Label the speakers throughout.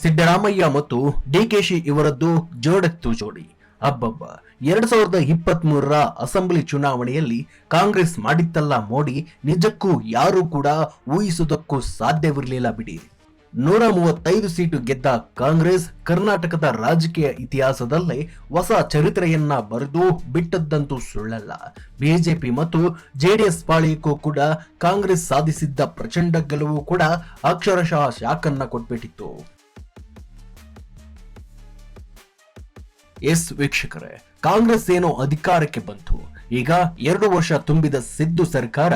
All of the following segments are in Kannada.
Speaker 1: ಸಿದ್ದರಾಮಯ್ಯ ಮತ್ತು ಡಿಕೆಶಿ ಇವರದ್ದು ಜೋಡೆತ್ತು ಜೋಡಿ. ಅಬ್ಬಬ್ಬ, 2023ರ ಅಸೆಂಬ್ಲಿ ಚುನಾವಣೆಯಲ್ಲಿ ಕಾಂಗ್ರೆಸ್ ಮಾಡಿತ್ತಲ್ಲ ಮೋಡಿ, ನಿಜಕ್ಕೂ ಯಾರೂ ಕೂಡ ಊಹಿಸುವುದಕ್ಕೂ ಸಾಧ್ಯವಿರಲಿಲ್ಲ ಬಿಡಿ. 135 ಸೀಟು ಗೆದ್ದ ಕಾಂಗ್ರೆಸ್ ಕರ್ನಾಟಕದ ರಾಜಕೀಯ ಇತಿಹಾಸದಲ್ಲೇ ಹೊಸ ಚರಿತ್ರೆಯನ್ನ ಬರೆದು ಬಿಟ್ಟದ್ದಂತೂ ಸುಳ್ಳಲ್ಲ. ಬಿಜೆಪಿ ಮತ್ತು ಜೆಡಿಎಸ್ ಪಾಳಿಯಕ್ಕೂ ಕೂಡ ಕಾಂಗ್ರೆಸ್ ಸಾಧಿಸಿದ್ದ ಪ್ರಚಂಡ ಗೆಲುವು ಕೂಡ ಅಕ್ಷರಶಃ ಶಾಕನ್ನ ಕೊಟ್ಬಿಟ್ಟಿತ್ತು. ಎಸ್ ವೀಕ್ಷಕರೇ, ಕಾಂಗ್ರೆಸ್ ಏನೋ ಅಧಿಕಾರಕ್ಕೆ ಬಂತು. ಈಗ 2 ವರ್ಷ ತುಂಬಿದ ಸಿದ್ದು ಸರ್ಕಾರ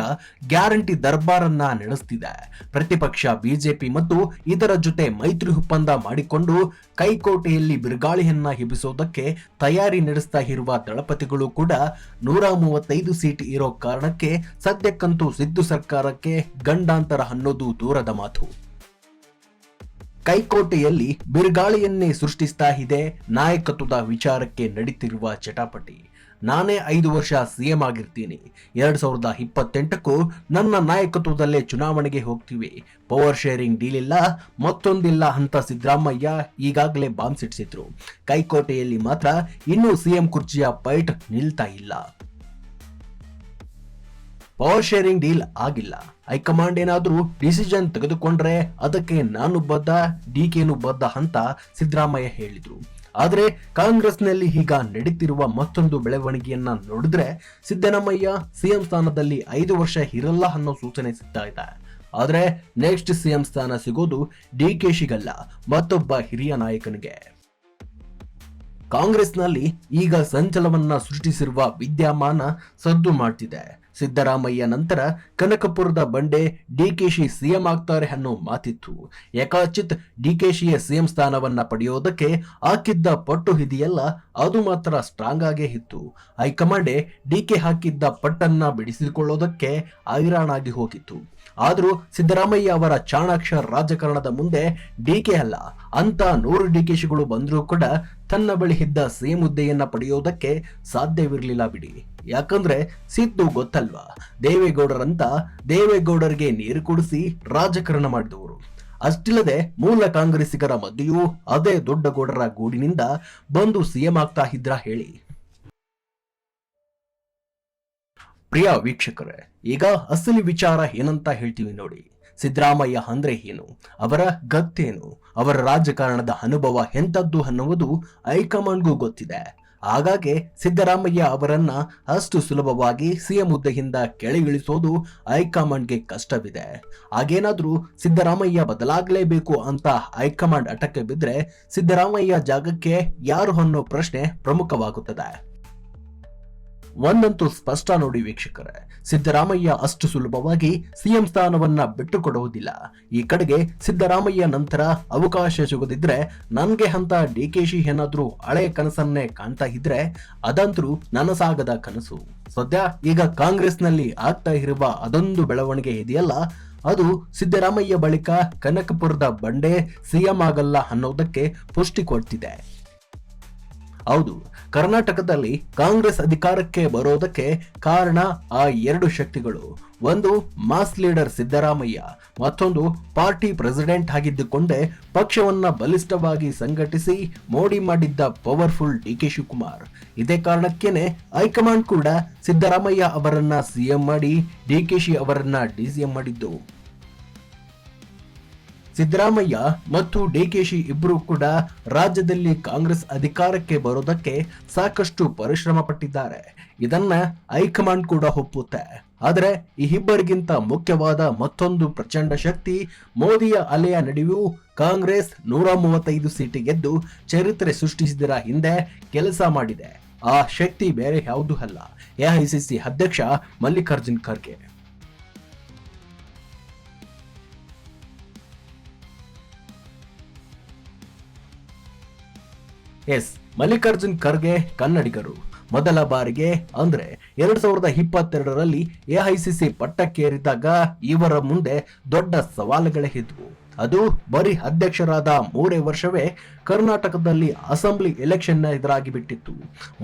Speaker 1: ಗ್ಯಾರಂಟಿ ದರ್ಬಾರನ್ನ ನಡೆಸ್ತಿದೆ. ಪ್ರತಿಪಕ್ಷ ಬಿಜೆಪಿ ಮತ್ತು ಇದರ ಜೊತೆ ಮೈತ್ರಿ ಒಪ್ಪಂದ ಮಾಡಿಕೊಂಡು ಕೈಕೋಟೆಯಲ್ಲಿ ಬಿರುಗಾಳಿಯನ್ನ ಎಬ್ಬಿಸೋದಕ್ಕೆ ತಯಾರಿ ನಡೆಸ್ತಾ ಇರುವ ದಳಪತಿಗಳು ಕೂಡ 135 ಸೀಟ್ ಇರೋ ಕಾರಣಕ್ಕೆ ಸದ್ಯಕ್ಕಂತೂ ಸಿದ್ದು ಸರ್ಕಾರಕ್ಕೆ ಗಂಡಾಂತರ ಅನ್ನೋದು ದೂರದ ಮಾತು. ಕೈಕೋಟೆಯಲ್ಲಿ ಬಿರುಗಾಳಿಯನ್ನೇ ಸೃಷ್ಟಿಸ್ತಾ ಇದೆ ನಾಯಕತ್ವದ ವಿಚಾರಕ್ಕೆ ನಡೀತಿರುವ ಚಟಾಪಟಿ. ನಾನೇ 5 ವರ್ಷ ಸಿಎಂ ಆಗಿರ್ತೀನಿ, 2028ಕ್ಕೂ ನನ್ನ ನಾಯಕತ್ವದಲ್ಲೇ ಚುನಾವಣೆಗೆ ಹೋಗ್ತೀವಿ, ಪವರ್ ಶೇರಿಂಗ್ ಡೀಲ್ ಇಲ್ಲ, ಮತ್ತೊಂದಿಲ್ಲ ಅಂತ ಸಿದ್ದರಾಮಯ್ಯ ಈಗಾಗಲೇ ಬಾಂಬ್ ಸಿಡಿಸಿದ್ರು. ಕೈಕೋಟೆಯಲ್ಲಿ ಮಾತ್ರ ಇನ್ನೂ ಸಿಎಂ ಕುರ್ಚಿಯ ಫೈಟ್ ನಿಲ್ತಾ ಇಲ್ಲ. ಪವರ್ ಶೇರಿಂಗ್ ಡೀಲ್ ಆಗಿಲ್ಲ. ಹೈಕಮಾಂಡ್ ಏನಾದ್ರೂ ಡಿಸಿಷನ್ ತೆಗೆದುಕೊಂಡ್ರೆ ಅದಕ್ಕೆ ನಾನು ಬದ್ಧ, ಡಿಕೆನು ಬದ್ಧ ಅಂತ ಸಿದ್ದರಾಮಯ್ಯ ಹೇಳಿದ್ರು. ಆದ್ರೆ ಕಾಂಗ್ರೆಸ್ನಲ್ಲಿ ಈಗ ನಡೀತಿರುವ ಮತ್ತೊಂದು ಬೆಳವಣಿಗೆಯನ್ನ ನೋಡಿದ್ರೆ ಸಿದ್ದರಾಮಯ್ಯ ಸಿಎಂ ಸ್ಥಾನದಲ್ಲಿ 5 ವರ್ಷ ಇರಲ್ಲ ಅನ್ನೋ ಸೂಚನೆ ಸಿಗ್ತಾ ಇದೆ. ಆದ್ರೆ ನೆಕ್ಸ್ಟ್ ಸಿಎಂ ಸ್ಥಾನ ಸಿಗೋದು ಡಿಕೆಶಿಗಲ್ಲ, ಮತ್ತೊಬ್ಬ ಹಿರಿಯ ನಾಯಕನಿಗೆ. ಕಾಂಗ್ರೆಸ್ನಲ್ಲಿ ಈಗ ಸಂಚಲನವನ್ನ ಸೃಷ್ಟಿಸಿರುವ ವಿದ್ಯಮಾನ ಸದ್ದು ಮಾಡ್ತಿದೆ. ಸಿದ್ದರಾಮಯ್ಯ ನಂತರ ಕನಕಪುರದ ಬಂಡೆ ಡಿಕೆಶಿ ಸಿಎಂ ಆಗ್ತಾರೆ ಅನ್ನೋ ಮಾತಿತ್ತು. ಯಕಾಚಿತ್ ಡಿಕೆಶಿಯ ಸಿಎಂ ಸ್ಥಾನವನ್ನ ಪಡೆಯೋದಕ್ಕೆ ಹಾಕಿದ್ದ ಪಟ್ಟು ಇದೆಯಲ್ಲ, ಅದು ಮಾತ್ರ ಸ್ಟ್ರಾಂಗ್ ಆಗೇ ಇತ್ತು. ಹೈಕಮಾಂಡೆ ಡಿಕೆ ಹಾಕಿದ್ದ ಪಟ್ಟನ್ನ ಬಿಡಿಸಿಕೊಳ್ಳೋದಕ್ಕೆ ಹೈರಾಣಾಗಿ ಹೋಗಿತ್ತು. ಆದ್ರೂ ಸಿದ್ದರಾಮಯ್ಯ ಅವರ ಚಾಣಾಕ್ಷ ರಾಜಕಾರಣದ ಮುಂದೆ ಡಿಕೆ ಅಲ್ಲ ಅಂತ 100 ಡಿಕೆಶಿಗಳು ಬಂದರೂ ಕೂಡ ತನ್ನ ಬಳಿ ಇದ್ದ ಸಿಎಂ ಹುದ್ದೆಯನ್ನ ಪಡೆಯೋದಕ್ಕೆ ಸಾಧ್ಯವಿರಲಿಲ್ಲ ಬಿಡಿ. ಯಾಕಂದ್ರೆ ಸಿದ್ದು ಗೊತ್ತಲ್ವಾ, ದೇವೇಗೌಡರಂತ ದೇವೇಗೌಡರಿಗೆ ನೀರು ಕುಡಿಸಿ ರಾಜಕಾರಣ ಮಾಡಿದವರು. ಅಷ್ಟಿಲ್ಲದೆ ಮೂಲ ಕಾಂಗ್ರೆಸ್ಸಿಗರ ಮಧ್ಯೆಯೂ ಅದೇ ದೊಡ್ಡಗೌಡರ ಗೂಡಿನಿಂದ ಬಂದು ಸಿಎಂ ಆಗ್ತಾ ಇದ್ರ ಹೇಳಿ. ಪ್ರಿಯ ವೀಕ್ಷಕರೇ, ಈಗ ಅಸಲಿ ವಿಚಾರ ಏನಂತ ಹೇಳ್ತೀವಿ ನೋಡಿ. ಸಿದ್ದರಾಮಯ್ಯ ಅಂದ್ರೆ ಏನು, ಅವರ ಗತ್ತೇನು, ಅವರ ರಾಜಕಾರಣದ ಅನುಭವ ಎಂಥದ್ದು ಅನ್ನುವುದು ಹೈಕಮಾಂಡ್ಗೂ ಗೊತ್ತಿದೆ. ಹಾಗಾಗಿ ಸಿದ್ದರಾಮಯ್ಯ ಅವರನ್ನ ಅಷ್ಟು ಸುಲಭವಾಗಿ ಸಿಎಂ ಹುದ್ದೆಯಿಂದ ಕೆಳಗಿಳಿಸೋದು ಹೈಕಮಾಂಡ್ಗೆ ಕಷ್ಟವಿದೆ. ಹಾಗೇನಾದ್ರೂ ಸಿದ್ದರಾಮಯ್ಯ ಬದಲಾಗಲೇಬೇಕು ಅಂತ ಹೈಕಮಾಂಡ್ ಹಠಕ್ಕೆ ಬಿದ್ರೆ ಸಿದ್ದರಾಮಯ್ಯ ಜಾಗಕ್ಕೆ ಯಾರು ಅನ್ನೋ ಪ್ರಶ್ನೆ ಪ್ರಮುಖವಾಗುತ್ತದೆ. ಒಂದಂತೂ ಸ್ಪಷ್ಟ ನೋಡಿ ವೀಕ್ಷಕರೇ, ಸಿದ್ದರಾಮಯ್ಯ ಅಷ್ಟು ಸುಲಭವಾಗಿ ಸಿಎಂ ಸ್ಥಾನವನ್ನ ಬಿಟ್ಟುಕೊಡುವುದಿಲ್ಲ. ಈ ಕಡೆಗೆ ಸಿದ್ದರಾಮಯ್ಯ ನಂತರ ಅವಕಾಶ ಸಿಗದಿದ್ರೆ ನನ್ಗೆ ಅಂತ ಡಿಕೆಶಿ ಏನಾದ್ರೂ ಹಳೆ ಕನಸನ್ನೇ ಕಾಣ್ತಾ ಇದ್ರೆ ಅದಂತೂ ನನಸಾಗದ ಕನಸು. ಸದ್ಯ ಈಗ ಕಾಂಗ್ರೆಸ್ನಲ್ಲಿ ಆಗ್ತಾ ಇರುವ ಅದೊಂದು ಬೆಳವಣಿಗೆ ಇದೆಯಲ್ಲ, ಅದು ಸಿದ್ದರಾಮಯ್ಯ ಬಳಿಕ ಕನಕಪುರದ ಬಂಡೆ ಸಿಎಂ ಆಗಲ್ಲ ಅನ್ನೋದಕ್ಕೆ ಪುಷ್ಟಿ ಕೊಡ್ತಿದೆ. ಹೌದು, ಕರ್ನಾಟಕದಲ್ಲಿ ಕಾಂಗ್ರೆಸ್ ಅಧಿಕಾರಕ್ಕೆ ಬರೋದಕ್ಕೆ ಕಾರಣ ಆ 2 ಶಕ್ತಿಗಳು. ಒಂದು ಮಾಸ್ ಲೀಡರ್ ಸಿದ್ದರಾಮಯ್ಯ, ಮತ್ತೊಂದು ಪಾರ್ಟಿ ಪ್ರೆಸಿಡೆಂಟ್ ಆಗಿದ್ದುಕೊಂಡೇ ಪಕ್ಷವನ್ನ ಬಲಿಷ್ಠವಾಗಿ ಸಂಘಟಿಸಿ ಮೋಡಿ ಮಾಡಿದ್ದ ಪವರ್ಫುಲ್ ಡಿಕೆ ಶಿವಕುಮಾರ್. ಇದೇ ಕಾರಣಕ್ಕೇನೆ ಹೈಕಮಾಂಡ್ ಕೂಡ ಸಿದ್ದರಾಮಯ್ಯ ಅವರನ್ನ ಸಿಎಂ ಮಾಡಿ ಡಿಕೆಶಿ ಅವರನ್ನ ಡಿಸಿಎಂ ಮಾಡಿದ್ದು. ಸಿದ್ದರಾಮಯ್ಯ ಮತ್ತು ಡಿಕೆಶಿ ಇಬ್ಬರು ಕೂಡ ರಾಜ್ಯದಲ್ಲಿ ಕಾಂಗ್ರೆಸ್ ಅಧಿಕಾರಕ್ಕೆ ಬರೋದಕ್ಕೆ ಸಾಕಷ್ಟು ಪರಿಶ್ರಮ ಪಟ್ಟಿದ್ದಾರೆ. ಇದನ್ನ ಹೈಕಮಾಂಡ್ ಕೂಡ ಒಪ್ಪುತ್ತೆ. ಆದರೆ ಈ ಇಬ್ಬರಿಗಿಂತ ಮುಖ್ಯವಾದ ಮತ್ತೊಂದು ಪ್ರಚಂಡ ಶಕ್ತಿ ಮೋದಿಯ ಅಲೆಯ ನಡುವೆಯೂ ಕಾಂಗ್ರೆಸ್ 135 ಸೀಟ್ ಗೆದ್ದು ಚರಿತ್ರೆ ಸೃಷ್ಟಿಸಿದರ ಹಿಂದೆ ಕೆಲಸ ಮಾಡಿದೆ. ಆ ಶಕ್ತಿ ಬೇರೆ ಯಾವುದೂ ಅಲ್ಲ, ಎಐಸಿಸಿ ಅಧ್ಯಕ್ಷ ಮಲ್ಲಿಕಾರ್ಜುನ್ ಖರ್ಗೆ. ಎಸ್, ಮಲ್ಲಿಕಾರ್ಜುನ್ ಖರ್ಗೆ ಕನ್ನಡಿಗರು. ಮೊದಲ ಬಾರಿಗೆ ಅಂದ್ರೆ 2022ರಲ್ಲಿ ಎಐಸಿಸಿ ಪಟ್ಟಕ್ಕೇರಿದಾಗ ಇವರ ಮುಂದೆ ದೊಡ್ಡ ಸವಾಲುಗಳೇ ಇದ್ವು. ಅದು ಬರೀ ಅಧ್ಯಕ್ಷರಾದ 3 ವರ್ಷವೇ ಕರ್ನಾಟಕದಲ್ಲಿ ಅಸೆಂಬ್ಲಿ ಎಲೆಕ್ಷನ್ ಎದುರಾಗಿ ಬಿಟ್ಟಿತ್ತು.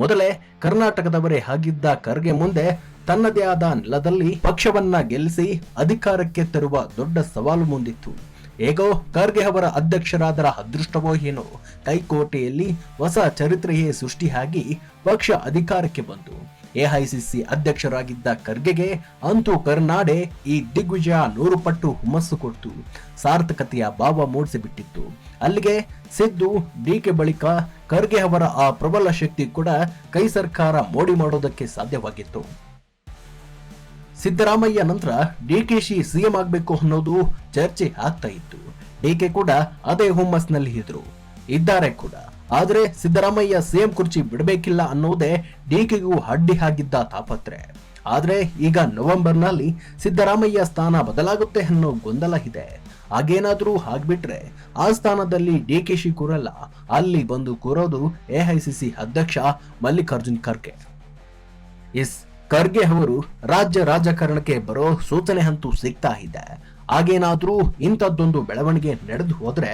Speaker 1: ಮೊದಲೇ ಕರ್ನಾಟಕದವರೇ ಆಗಿದ್ದ ಖರ್ಗೆ ಮುಂದೆ ತನ್ನದೇ ಆದ ನೆಲದಲ್ಲಿ ಪಕ್ಷವನ್ನ ಗೆಲ್ಲಿಸಿ ಅಧಿಕಾರಕ್ಕೆ ತರುವ ದೊಡ್ಡ ಸವಾಲು ಮುಂದಿತ್ತು. ಹೇಗೋ ಖರ್ಗೆ ಅವರ ಅಧ್ಯಕ್ಷರಾದರ ಅದೃಷ್ಟವೋ ಏನೋ, ಕೈಕೋಟೆಯಲ್ಲಿ ಹೊಸ ಚರಿತ್ರೆಯೇ ಸೃಷ್ಟಿಯಾಗಿ ಪಕ್ಷ ಅಧಿಕಾರಕ್ಕೆ ಬಂತು. ಎಐಸಿಸಿ ಅಧ್ಯಕ್ಷರಾಗಿದ್ದ ಖರ್ಗೆಗೆ ಅಂತೂ ಕರ್ನಾಡೆ ಈ ದಿಗ್ವಿಜಯ 100 ಪಟ್ಟು ಹುಮ್ಮಸ್ಸು ಕೊಟ್ಟು ಸಾರ್ಥಕತೆಯ ಭಾವ ಮೂಡಿಸಿಬಿಟ್ಟಿತ್ತು. ಅಲ್ಲಿಗೆ ಸಿದ್ದು ಡಿಕೆ ಬಳಿಕ ಖರ್ಗೆ ಅವರ ಆ ಪ್ರಬಲ ಶಕ್ತಿ ಕೂಡ ಕೈ ಸರ್ಕಾರ ಮೋಡಿ ಮಾಡೋದಕ್ಕೆ ಸಾಧ್ಯವಾಗಿತ್ತು. ಸಿದ್ದರಾಮಯ್ಯ ನಂತರ ಡಿಕೆಶಿ ಸಿಎಂ ಆಗ್ಬೇಕು ಅನ್ನೋದು ಚರ್ಚೆ ಆಗ್ತಾ ಇತ್ತು. ಡಿಕೆ ಕೂಡ ಅದೇ ಹುಮ್ಮಸ್ನಲ್ಲಿ ಇದ್ದಾರೆ ಕೂಡ. ಆದ್ರೆ ಸಿದ್ದರಾಮಯ್ಯ ಸಿಎಂ ಕುರ್ಚಿ ಬಿಡಬೇಕಿಲ್ಲ ಅನ್ನೋದೇ ಡಿಕೆಗೂ ಅಡ್ಡಿ ಆಗಿದ್ದ ತಾಪತ್ರೆ. ಆದ್ರೆ ಈಗ ನವೆಂಬರ್ನಲ್ಲಿ ಸಿದ್ದರಾಮಯ್ಯ ಸ್ಥಾನ ಬದಲಾಗುತ್ತೆ ಅನ್ನೋ ಗೊಂದಲ ಇದೆ. ಹಾಗೇನಾದ್ರೂ ಆಗ್ಬಿಟ್ರೆ ಆ ಸ್ಥಾನದಲ್ಲಿ ಡಿಕೆಶಿ ಕೂರಲ್ಲ, ಅಲ್ಲಿ ಬಂದು ಕೂರೋದು ಎಐಸಿಸಿ ಅಧ್ಯಕ್ಷ ಮಲ್ಲಿಕಾರ್ಜುನ್ ಖರ್ಗೆ. ಖರ್ಗೆ ಅವರು ರಾಜ್ಯ ರಾಜಕಾರಣಕ್ಕೆ ಬರೋ ಸೂಚನೆ ಅಂತೂ ಸಿಗ್ತಾ ಇದೆ. ಹಾಗೇನಾದ್ರೂ ಇಂಥದ್ದೊಂದು ಬೆಳವಣಿಗೆ ನಡೆದು ಹೋದ್ರೆ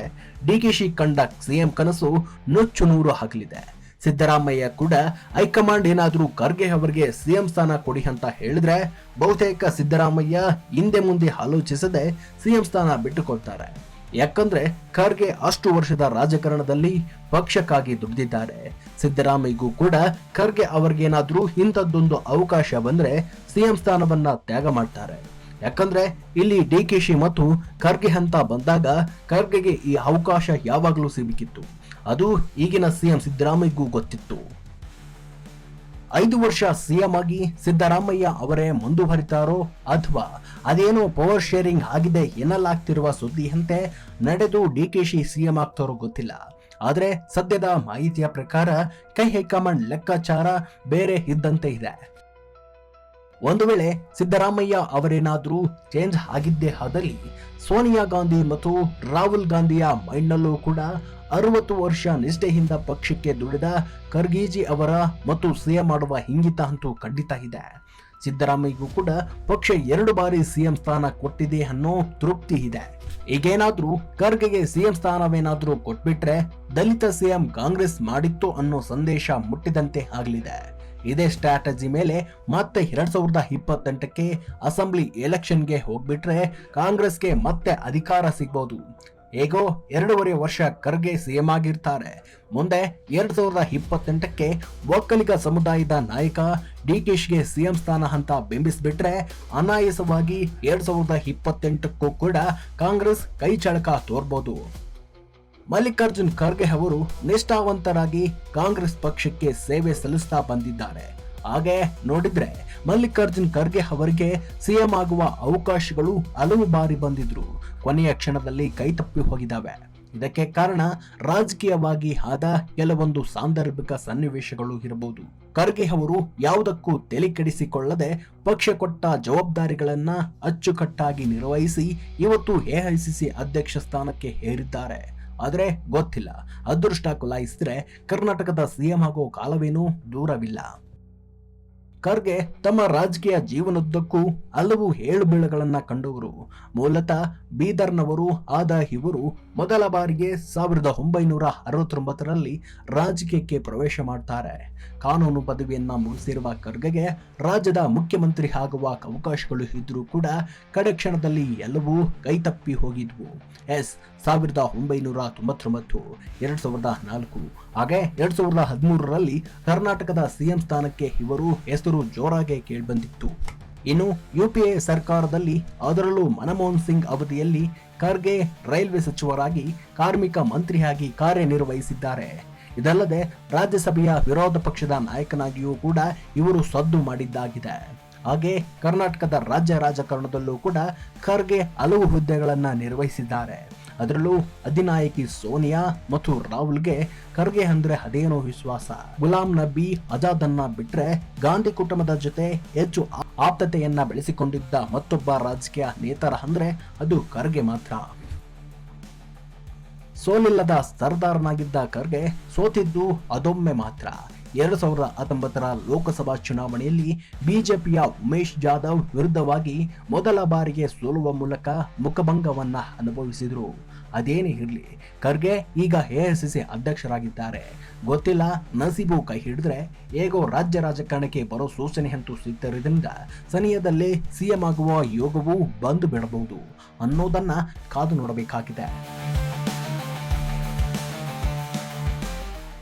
Speaker 1: ಡಿಕೆಶಿ ಕಂಡ ಸಿಎಂ ಕನಸು ನುಚ್ಚು ನೂರು ಆಗಲಿದೆ. ಸಿದ್ದರಾಮಯ್ಯ ಕೂಡ ಹೈಕಮಾಂಡ್ ಏನಾದ್ರೂ ಖರ್ಗೆ ಅವರಿಗೆ ಸಿಎಂ ಸ್ಥಾನ ಕೊಡಿ ಅಂತ ಹೇಳಿದ್ರೆ ಬಹುತೇಕ ಸಿದ್ದರಾಮಯ್ಯ ಹಿಂದೆ ಮುಂದೆ ಆಲೋಚಿಸದೆ ಸಿಎಂ ಸ್ಥಾನ ಬಿಟ್ಟುಕೊಳ್ತಾರೆ. ಯಾಕಂದ್ರೆ ಖರ್ಗೆ ಅಷ್ಟು ವರ್ಷದ ರಾಜಕಾರಣದಲ್ಲಿ ಪಕ್ಷಕ್ಕಾಗಿ ದುಡಿದಿದ್ದಾರೆ. ಸಿದ್ದರಾಮಯ್ಯಗೂ ಕೂಡ ಖರ್ಗೆ ಅವರಿಗೇನಾದ್ರೂ ಇಂಥದ್ದೊಂದು ಅವಕಾಶ ಬಂದ್ರೆ ಸಿಎಂ ಸ್ಥಾನವನ್ನ ತ್ಯಾಗ ಮಾಡ್ತಾರೆ. ಯಾಕಂದ್ರೆ ಇಲ್ಲಿ ಡಿಕೆಶಿ ಮತ್ತು ಖರ್ಗೆ ಅಂತ ಬಂದಾಗ ಖರ್ಗೆಗೆ ಈ ಅವಕಾಶ ಯಾವಾಗಲೂ ಸಿಗಬೇಕಿತ್ತು. ಅದು ಈಗಿನ ಸಿಎಂ ಸಿದ್ದರಾಮಯ್ಯಗೂ ಗೊತ್ತಿತ್ತು. 5 ವರ್ಷ ಸಿಎಂ ಆಗಿ ಸಿದ್ದರಾಮಯ್ಯ ಅವರೇ ಮುಂದುವರಿತಾರೋ ಅಥವಾ ಅದೇನೋ ಪವರ್ ಶೇರಿಂಗ್ ಆಗಿದೆ ಎನ್ನಲಾಗ್ತಿರುವ ಸುದ್ದಿಯಂತೆ ನಡೆದು ಡಿಕೆಶಿ ಸಿಎಂ ಆಗ್ತಾರೋ ಗೊತ್ತಿಲ್ಲ. ಆದ್ರೆ ಸದ್ಯದ ಮಾಹಿತಿಯ ಪ್ರಕಾರ ಹೈಕಮಾಂಡ್ ಲೆಕ್ಕಾಚಾರ ಬೇರೆ ಇದ್ದಂತೆ ಇದೆ. ಒಂದು ವೇಳೆ ಸಿದ್ದರಾಮಯ್ಯ ಅವರೇನಾದ್ರೂ ಚೇಂಜ್ ಆಗಿದ್ದೇ ಆದಲ್ಲಿ ಸೋನಿಯಾ ಗಾಂಧಿ ಮತ್ತು ರಾಹುಲ್ ಗಾಂಧಿಯ ಮೈಂಡ್ನಲ್ಲೂ ಕೂಡ 60 ವರ್ಷ ನಿಷ್ಠೆಯಿಂದ ಪಕ್ಷಕ್ಕೆ ದುಡಿದ ಖರ್ಗೆಜಿ ಅವರ ಮತ್ತು ಸಿಎಂ ಮಾಡುವ ಇಂಗಿತ ಅಂತೂ ಖಂಡಿತ ಇದೆ. ಸಿದ್ದರಾಮಯ್ಯಗೂ ಕೂಡ ಪಕ್ಷ 2 ಬಾರಿ ಸಿಎಂ ಸ್ಥಾನ ಕೊಟ್ಟಿದೆ ಅನ್ನೋ ತೃಪ್ತಿ ಇದೆ. ಈಗೇನಾದ್ರೂ ಖರ್ಗೆಗೆ ಸಿಎಂ ಸ್ಥಾನವೇನಾದ್ರೂ ಕೊಟ್ಬಿಟ್ರೆ ದಲಿತ ಸಿಎಂ ಕಾಂಗ್ರೆಸ್ ಮಾಡಿತ್ತು ಅನ್ನೋ ಸಂದೇಶ ಮುಟ್ಟಿದಂತೆ ಆಗಲಿದೆ. ಇದೇ ಸ್ಟ್ರಾಟಜಿ ಮೇಲೆ ಮತ್ತೆ 2028ಕ್ಕೆ ಅಸೆಂಬ್ಲಿ ಎಲೆಕ್ಷನ್ಗೆ ಹೋಗ್ಬಿಟ್ರೆ ಕಾಂಗ್ರೆಸ್ಗೆ ಮತ್ತೆ ಅಧಿಕಾರ ಸಿಗ್ಬೋದು. ಹೇಗೋ 2.5 ವರ್ಷ ಖರ್ಗೆ ಸಿಎಂ ಆಗಿರ್ತಾರೆ. ಮುಂದೆ 2028ಕ್ಕೆ ಒಕ್ಕಲಿಗ ಸಮುದಾಯದ ನಾಯಕ ಡಿಕೆಶಿಗೆ ಸಿಎಂ ಸ್ಥಾನ ಅಂತ ಬಿಂಬಿಸ್ಬಿಟ್ರೆ ಅನಾಯಾಸವಾಗಿ 2028ಕ್ಕೂ ಕೂಡ ಕಾಂಗ್ರೆಸ್ ಕೈ ಚಳಕ ತೋರ್ಬೋದು. ಮಲ್ಲಿಕಾರ್ಜುನ್ ಖರ್ಗೆ ಅವರು ನಿಷ್ಠಾವಂತರಾಗಿ ಕಾಂಗ್ರೆಸ್ ಪಕ್ಷಕ್ಕೆ ಸೇವೆ ಸಲ್ಲಿಸ್ತಾ ಬಂದಿದ್ದಾರೆ. ಹಾಗೆ ನೋಡಿದ್ರೆ ಮಲ್ಲಿಕಾರ್ಜುನ್ ಖರ್ಗೆ ಅವರಿಗೆ ಸಿಎಂ ಆಗುವ ಅವಕಾಶಗಳು ಹಲವು ಬಾರಿ ಬಂದಿದ್ರು, ಕೊನೆಯ ಕ್ಷಣದಲ್ಲಿ ಕೈತಪ್ಪಿ ಹೋಗಿದ್ದಾವೆ. ಇದಕ್ಕೆ ಕಾರಣ ರಾಜಕೀಯವಾಗಿ ಆದ ಕೆಲವೊಂದು ಸಾಂದರ್ಭಿಕ ಸನ್ನಿವೇಶಗಳು ಇರಬಹುದು. ಖರ್ಗೆ ಅವರು ಯಾವುದಕ್ಕೂ ತಲೆ ಕೆಡಿಸಿಕೊಳ್ಳದೆ ಪಕ್ಷ ಕೊಟ್ಟ ಜವಾಬ್ದಾರಿಗಳನ್ನ ಅಚ್ಚುಕಟ್ಟಾಗಿ ನಿರ್ವಹಿಸಿ ಇವತ್ತು ಎಐಸಿಸಿ ಅಧ್ಯಕ್ಷ ಸ್ಥಾನಕ್ಕೆ ಏರಿದ್ದಾರೆ. ಆದ್ರೆ ಗೊತ್ತಿಲ್ಲ, ಅದೃಷ್ಟ ಕುಲಾಯಿಸಿದ್ರೆ ಕರ್ನಾಟಕದ ಸಿಎಂ ಆಗೋ ಕಾಲವೇನೂ ದೂರವಿಲ್ಲ. ಖರ್ಗೆ ತಮ್ಮ ರಾಜಕೀಯ ಜೀವನದುದ್ದಕ್ಕೂ ಹಲವು ಏಳುಬೀಳುಗಳನ್ನ ಕಂಡವರು. ಮೂಲತಃ ಬೀದರ್ನವರು ಆದ ಇವರು ಮೊದಲ ಬಾರಿಗೆ 1969ರಲ್ಲಿ ರಾಜಕೀಯಕ್ಕೆ ಪ್ರವೇಶ ಮಾಡ್ತಾರೆ. ಕಾನೂನು ಪದವಿಯನ್ನ ಮುಗಿಸಿರುವ ಖರ್ಗೆಗೆ ರಾಜ್ಯದ ಮುಖ್ಯಮಂತ್ರಿ ಆಗುವ ಅವಕಾಶಗಳು ಇದ್ರೂ ಕೂಡ ಕಡೆ ಕ್ಷಣದಲ್ಲಿ ಎಲ್ಲವೂ ಕೈತಪ್ಪಿ ಹೋಗಿದ್ವು. 1999, 2004 ಹಾಗೆ 2013ರಲ್ಲಿ ಕರ್ನಾಟಕದ ಸಿಎಂ ಸ್ಥಾನಕ್ಕೆ ಇವರು ಹೆಸರು ಜೋರಾಗಿ ಕೇಳಿಬಂದಿತ್ತು. ಇನ್ನು ಯುಪಿಎ ಸರ್ಕಾರದಲ್ಲಿ ಅದರಲ್ಲೂ ಮನಮೋಹನ್ ಸಿಂಗ್ ಅವಧಿಯಲ್ಲಿ ಖರ್ಗೆ ರೈಲ್ವೆ ಸಚಿವರಾಗಿ ಕಾರ್ಮಿಕ ಮಂತ್ರಿಯಾಗಿ ಕಾರ್ಯನಿರ್ವಹಿಸಿದ್ದಾರೆ. ಇದಲ್ಲದೆ ರಾಜ್ಯಸಭೆಯ ವಿರೋಧ ಪಕ್ಷದ ನಾಯಕನಾಗಿಯೂ ಕೂಡ ಇವರು ಸದ್ದು ಮಾಡಿದ್ದಾಗಿದೆ. ಹಾಗೆ ಕರ್ನಾಟಕದ ರಾಜ್ಯ ರಾಜಕಾರಣದಲ್ಲೂ ಕೂಡ ಖರ್ಗೆ ಹಲವು ಹುದ್ದೆಗಳನ್ನ ನಿರ್ವಹಿಸಿದ್ದಾರೆ. ಅದರಲ್ಲೂ ಅಧಿನಾಯಕಿ ಸೋನಿಯಾ ಮತ್ತು ರಾಹುಲ್ಗೆ ಖರ್ಗೆ ಅಂದ್ರೆ ಅದೇನೋ ವಿಶ್ವಾಸ. ಗುಲಾಂ ನಬಿ ಆಜಾದನ್ನ ಬಿಟ್ರೆ ಗಾಂಧಿ ಕುಟುಂಬದ ಜೊತೆ ಹೆಚ್ಚು ಆಪ್ತತೆಯನ್ನ ಬೆಳೆಸಿಕೊಂಡಿದ್ದ ಮತ್ತೊಬ್ಬ ರಾಜಕೀಯ ನೇತರ ಅಂದ್ರೆ ಅದು ಖರ್ಗೆ ಮಾತ್ರ. ಸೋಲಿಲ್ಲದ ಸರ್ದಾರನಾಗಿದ್ದ ಖರ್ಗೆ ಸೋತಿದ್ದು ಅದೊಮ್ಮೆ ಮಾತ್ರ. 2019ರ ಲೋಕಸಭಾ ಚುನಾವಣೆಯಲ್ಲಿ ಬಿಜೆಪಿಯ ಉಮೇಶ್ ಜಾಧವ್ ವಿರುದ್ಧವಾಗಿ ಮೊದಲ ಬಾರಿಗೆ ಸೋಲುವ ಮೂಲಕ ಮುಖಭಂಗವನ್ನ ಅನುಭವಿಸಿದರು. ಅದೇನೇ ಇರಲಿ, ಖರ್ಗೆ ಈಗ ಎಐಸಿಸಿ ಅಧ್ಯಕ್ಷರಾಗಿದ್ದಾರೆ. ಗೊತ್ತಿಲ್ಲ, ನಸೀಬು ಕೈ ಹಿಡಿದ್ರೆ ಹೇಗೋ ರಾಜ್ಯ ರಾಜಕಾರಣಕ್ಕೆ ಬರೋ ಸೂಚನೆ ಅಂತೂ ಸಿಗ್ತಿರೋದ್ರಿಂದ ಸಮಯದಲ್ಲೇ ಸಿಎಂ ಆಗುವ ಯೋಗವೂ ಬಂದು ಬಿಡಬಹುದು ಅನ್ನೋದನ್ನ ಕಾದು ನೋಡಬೇಕಾಗಿದೆ.